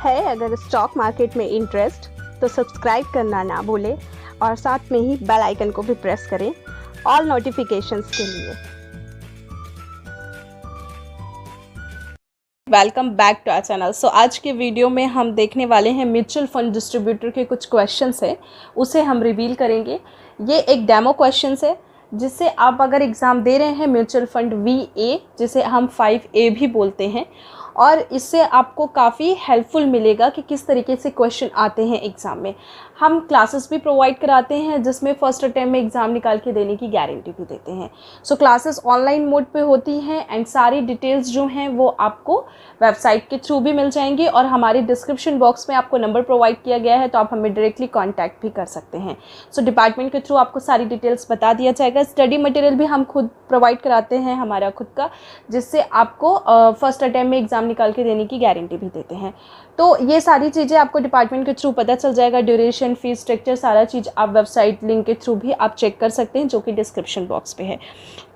है अगर stock market में इंटरेस्ट तो सब्सक्राइब करना ना भूलें और साथ में ही बेल आइकन को भी प्रेस करें ऑल नोटिफिकेशंस के लिए। Welcome back to our channel. So आज के वीडियो में हम देखने वाले हैं म्यूचुअल फंड डिस्ट्रीब्यूटर के कुछ क्वेश्चंस है, उसे हम रिवील करेंगे। ये एक डेमो क्वेश्चंस है जिससे आप अगर एग्ज़ाम दे रहे हैं म्यूचुअल फंड VA, जिसे हम 5A भी बोलते हैं, और इससे आपको काफ़ी हेल्पफुल मिलेगा कि किस तरीके से क्वेश्चन आते हैं एग्ज़ाम में। हम क्लासेस भी प्रोवाइड कराते हैं जिसमें फ़र्स्ट अटैम्प्ट में एग्ज़ाम निकाल के देने की गारंटी भी देते हैं। सो क्लासेस ऑनलाइन मोड पे होती हैं एंड सारी डिटेल्स जो हैं वो आपको वेबसाइट के थ्रू भी मिल जाएंगी और हमारे डिस्क्रिप्शन बॉक्स में आपको नंबर प्रोवाइड किया गया है, तो आप हमें डायरेक्टली कॉन्टैक्ट भी कर सकते हैं। सो डिपार्टमेंट के थ्रू आपको सारी डिटेल्स बता दिया जाएगा। स्टडी मटेरियल भी हम खुद प्रोवाइड कराते हैं, हमारा खुद का, जिससे आपको फर्स्ट अटैम्प्ट में एग्ज़ाम निकाल के देने की गारंटी भी देते हैं। तो ये सारी चीज़ें आपको डिपार्टमेंट के थ्रू पता चल जाएगा। ड्यूरेशन, फीस स्ट्रक्चर, सारा चीज़ आप वेबसाइट लिंक के थ्रू भी आप चेक कर सकते हैं, जो कि डिस्क्रिप्शन बॉक्स पे है।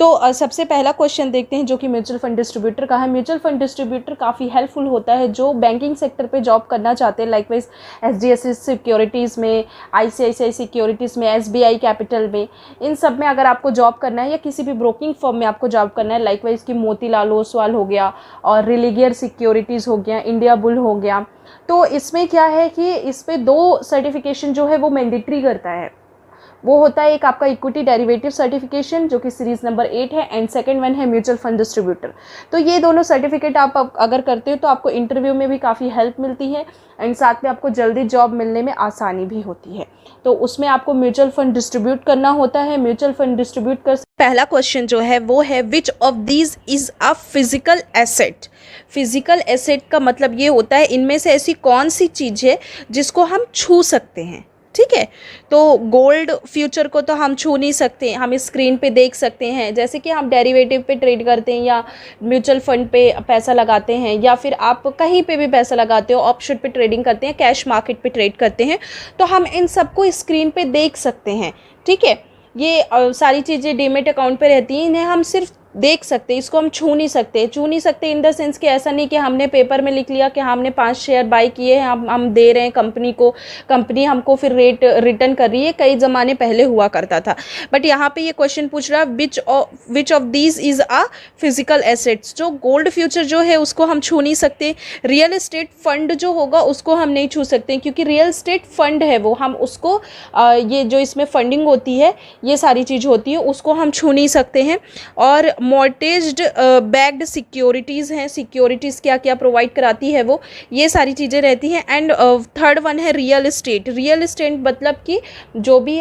तो सबसे पहला क्वेश्चन देखते हैं जो कि म्यूचुअल फंड डिस्ट्रीब्यूटर का है। म्यूचुअल फंड डिस्ट्रीब्यूटर काफ़ी हेल्पफुल होता है जो बैंकिंग सेक्टर पे जॉब करना चाहते हैं, लाइकवाइज HDFC सिक्योरिटीज़ में, ICICI सिक्योरिटीज़ में, SBI कैपिटल में, इन सब में अगर आपको जॉब करना है या किसी भी ब्रोकिंग फर्म में आपको जॉब करना है, लाइकवाइज कि मोतीलाल ओसवाल हो गया और रिलीगियर सिक्योरिटीज़ हो गया, इंडिया बुल हो गया, तो इसमें क्या है कि इस पे 2 सर्टिफिकेशन जो है वो मैंडेटरी करता है। वो होता है एक आपका इक्विटी डेरिवेटिव सर्टिफिकेशन जो कि सीरीज़ नंबर 8 है, एंड सेकंड वन है म्यूचुअल फंड डिस्ट्रीब्यूटर। तो ये दोनों सर्टिफिकेट आप अगर करते हो तो आपको इंटरव्यू में भी काफ़ी हेल्प मिलती है एंड साथ में आपको जल्दी जॉब मिलने में आसानी भी होती है। तो उसमें आपको म्यूचुअल फंड डिस्ट्रीब्यूट करना होता है। म्यूचुअल फंड डिस्ट्रीब्यूट कर पहला क्वेश्चन जो है वो है which of these is a physical asset. Physical asset का मतलब ये होता है इनमें से ऐसी कौन सी चीज़ है जिसको हम छू सकते हैं। ठीक है, तो गोल्ड फ्यूचर को तो हम छू नहीं सकते, हम स्क्रीन पे देख सकते हैं, जैसे कि हम डेरिवेटिव पे ट्रेड करते हैं या म्यूचुअल फंड पे पैसा लगाते हैं या फिर आप कहीं पे भी पैसा लगाते हो, ऑप्शन पे ट्रेडिंग करते हैं, कैश मार्केट पे ट्रेड करते हैं, तो हम इन सबको स्क्रीन पे देख सकते हैं। ठीक है, ये सारी चीज़ें डीमेट अकाउंट पे रहती हैं, इन्हें हम सिर्फ देख सकते हैं, इसको हम छू नहीं सकते इन द सेंस कि ऐसा नहीं कि हमने पेपर में लिख लिया कि हमने 5 शेयर बाई किए हैं, हम दे रहे हैं कंपनी को, कंपनी हमको फिर रेट रिटर्न कर रही है। कई ज़माने पहले हुआ करता था, बट यहाँ पे ये क्वेश्चन पूछ रहा है which of these is a physical assets. जो गोल्ड फ्यूचर जो है उसको हम छू नहीं सकते, रियल एस्टेट फंड जो होगा उसको हम नहीं छू सकते, क्योंकि रियल एस्टेट फंड है वो, हम उसको ये जो इसमें फंडिंग होती है, ये सारी चीज़ होती है, उसको हम छू नहीं सकते हैं। और मॉर्टगेज्ड बैक्ड सिक्योरिटीज़ हैं, सिक्योरिटीज़ क्या क्या प्रोवाइड कराती है वो, ये सारी चीज़ें रहती हैं। एंड थर्ड वन है रियल एस्टेट। रियल एस्टेट मतलब कि जो भी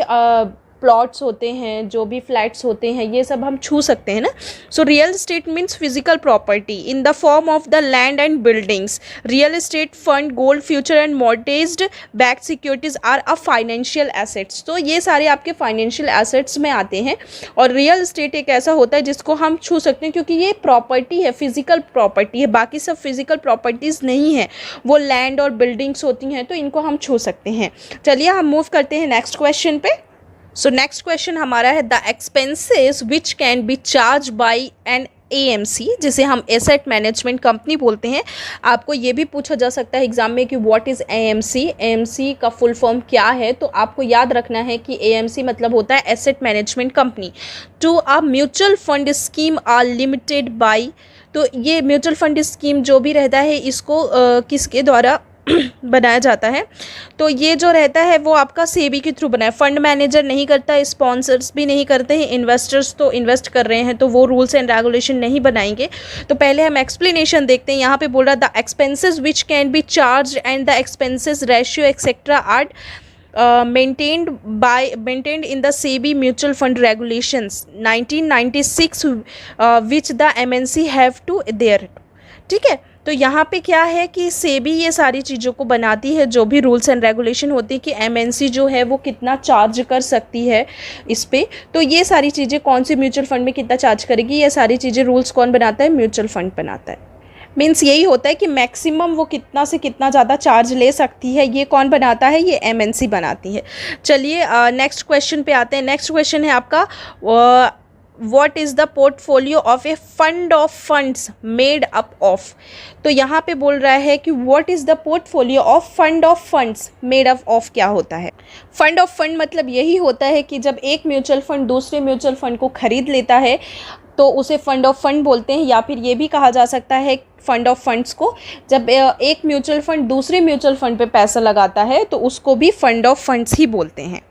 प्लॉट्स होते हैं, जो भी फ्लैट्स होते हैं, ये सब हम छू सकते हैं ना। So real estate means physical property in the form of the land and buildings. Real estate fund, gold future and mortgaged backed securities are a financial assets. तो ये सारे आपके फाइनेंशियल एसेट्स में आते हैं और रियल एस्टेट एक ऐसा होता है जिसको हम छू सकते हैं, क्योंकि ये प्रॉपर्टी है, फिजिकल प्रॉपर्टी है, बाकी सब फिजिकल प्रॉपर्टीज़ नहीं है, वो लैंड और बिल्डिंग्स होती हैं, तो इनको हम छू सकते हैं। चलिए हम मूव करते हैं नेक्स्ट क्वेश्चन पे। सो नेक्स्ट क्वेश्चन हमारा है the expenses which can be charge by an AMC, जिसे हम एसेट मैनेजमेंट कंपनी बोलते हैं। आपको ये भी पूछा जा सकता है एग्जाम में कि व्हाट इज़ AMC, AMC का फुल फॉर्म क्या है, तो आपको याद रखना है कि AMC मतलब होता है asset management company. To a mutual fund scheme are limited by, तो ये म्यूचुअल फंड स्कीम जो भी रहता है इसको किसके द्वारा बनाया जाता है, तो ये जो रहता है वो आपका सेबी के थ्रू बनाया। फंड मैनेजर नहीं करता, स्पॉन्सर्स भी नहीं करते हैं, इन्वेस्टर्स तो इन्वेस्ट कर रहे हैं, तो वो रूल्स एंड रेगुलेशन नहीं बनाएंगे। तो पहले हम एक्सप्लेनेशन देखते हैं। यहाँ पे बोल रहा the expenses which can be charge and the expenses ratio etcetera are maintained in the SEBI mutual fund regulations 1996 which the MNC have to adhere to। ठीक है, तो यहाँ पे क्या है कि सेबी ये सारी चीज़ों को बनाती है, जो भी रूल्स एंड रेगुलेशन होती है कि MNC जो है वो कितना चार्ज कर सकती है इस पे। तो ये सारी चीज़ें कौन सी म्यूचुअल फंड में कितना चार्ज करेगी, ये सारी चीज़ें रूल्स कौन बनाता है, म्यूचुअल फंड बनाता है। मीन्स यही होता है कि मैक्सिमम वो कितना से कितना ज़्यादा चार्ज ले सकती है, ये कौन बनाता है, ये MNC बनाती है। चलिए नेक्स्ट क्वेश्चन पे आते हैं। नेक्स्ट क्वेश्चन है आपका what is the portfolio of A fund of funds made up of. तो यहाँ पे बोल रहा है कि what is the portfolio of fund of funds made up of क्या होता है। फंड ऑफ फंड मतलब यही होता है कि जब एक म्यूचुअल फंड दूसरे म्यूचुअल फंड को खरीद लेता है तो उसे फंड ऑफ फंड बोलते हैं, या फिर ये भी कहा जा सकता है फंड ऑफ फंड्स को, जब एक म्यूचुअल फंड दूसरे म्यूचुअल फंड पे पैसा लगाता है तो उसको भी फंड ऑफ फंड्स ही बोलते हैं।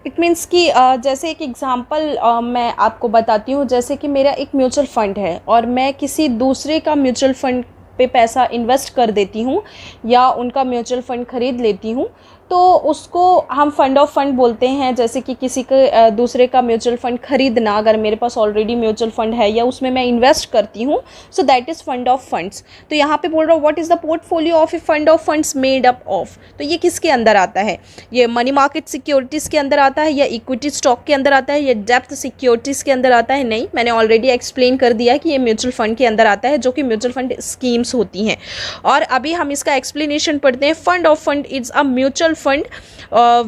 इट मीन्स कि जैसे एक एग्ज़ाम्पल मैं आपको बताती हूँ, जैसे कि मेरा एक म्यूचुअल फ़ंड है और मैं किसी दूसरे का म्यूचुअल फ़ंड पे पैसा इन्वेस्ट कर देती हूँ या उनका म्यूचुअल फ़ंड ख़रीद लेती हूँ, तो उसको हम फंड ऑफ फंड बोलते हैं। जैसे कि किसी के दूसरे का म्यूचुअल फ़ंड ख़रीदना, अगर मेरे पास ऑलरेडी म्यूचुअल फ़ंड है या उसमें मैं इन्वेस्ट करती हूँ, so that is fund of funds. तो यहाँ पे बोल रहा हूँ what is the portfolio of A fund of funds made up of. तो ये किसके अंदर आता है? ये मनी मार्केट सिक्योरिटीज़ के अंदर आता है, या इक्विटी स्टॉक के अंदर आता है, या डेप्थ सिक्योरिटीज़ के अंदर आता है? नहीं, मैंने ऑलरेडी एक्सप्लेन कर दिया कि ये म्यूचुअल फ़ंड के अंदर आता है, जो कि म्यूचुअल फ़ंड स्कीम्स होती हैं। और अभी हम इसका एक्सप्लेनेशन पढ़ते हैं। Fund of fund is a mutual fund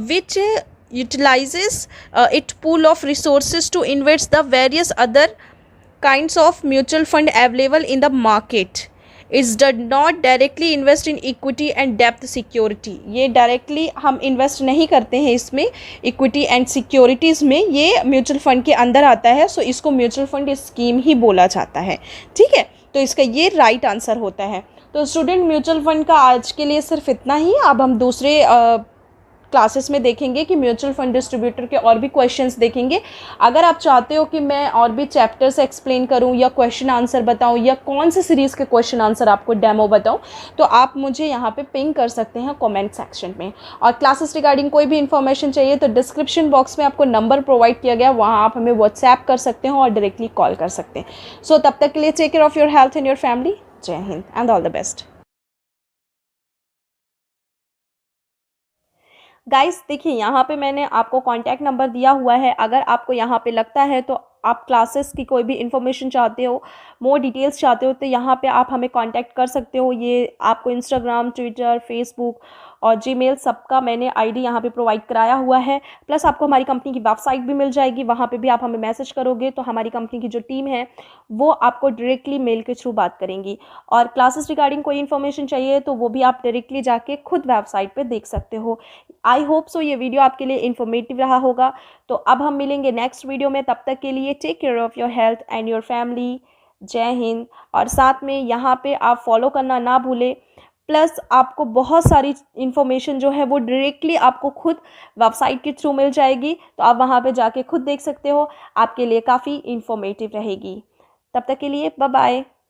which utilizes its pool of resources to invest the various other kinds of mutual fund available in the market. It does not directly invest in equity and debt security. ये directly हम invest नहीं करते हैं इसमें, equity and securities में, ये mutual fund के अंदर आता है, सो इसको म्यूचुअल फंड स्कीम ही बोला जाता है। ठीक है, तो इसका ये राइट आंसर होता है। तो स्टूडेंट, म्यूचुअल फंड का आज के लिए सिर्फ इतना ही। अब हम दूसरे क्लासेस में देखेंगे कि म्यूचुअल फंड डिस्ट्रीब्यूटर के और भी क्वेश्चंस देखेंगे। अगर आप चाहते हो कि मैं और भी चैप्टर्स एक्सप्लेन करूं या क्वेश्चन आंसर बताऊं या कौन से सीरीज़ के क्वेश्चन आंसर आपको डेमो बताऊं, तो आप मुझे यहां पे पिंग कर सकते हैं कमेंट सेक्शन में। और क्लासेस रिगार्डिंग कोई भी इन्फॉर्मेशन चाहिए तो डिस्क्रिप्शन बॉक्स में आपको नंबर प्रोवाइड किया गया, वहाँ आप हमें व्हाट्सएप कर सकते हो और डायरेक्टली कॉल कर सकते हैं। सो तब तक के लिए take care of your health and your family. जय Hind and all the best. Guys देखिए, यहाँ पे मैंने आपको कॉन्टैक्ट नंबर दिया हुआ है। अगर आपको यहाँ पे लगता है तो आप क्लासेस की कोई भी इन्फॉर्मेशन चाहते हो, मोर डिटेल्स चाहते हो, तो यहाँ पे आप हमें कांटेक्ट कर सकते हो। ये आपको इंस्टाग्राम, ट्विटर, फेसबुक और जीमेल सबका मैंने आईडी यहाँ पे प्रोवाइड कराया हुआ है। प्लस आपको हमारी कंपनी की वेबसाइट भी मिल जाएगी, वहाँ पे भी आप हमें मैसेज करोगे तो हमारी कंपनी की जो टीम है वो आपको डायरेक्टली मेल के थ्रू बात करेंगी। और क्लासेस रिगार्डिंग कोई इन्फॉर्मेशन चाहिए तो वो भी आप डायरेक्टली जाके खुद वेबसाइट पर देख सकते हो। आई होप सो ये वीडियो आपके लिए इन्फॉर्मेटिव रहा होगा। तो अब हम मिलेंगे नेक्स्ट वीडियो में, तब तक के लिए take care of your health and your family. जय हिंद। और साथ में यहाँ पे आप फॉलो करना ना भूलें। प्लस आपको बहुत सारी इन्फॉर्मेशन जो है वो डायरेक्टली आपको खुद वेबसाइट के थ्रू मिल जाएगी, तो आप वहाँ पे जाके खुद देख सकते हो, आपके लिए काफ़ी इन्फॉर्मेटिव रहेगी। तब तक के लिए बाय बाय।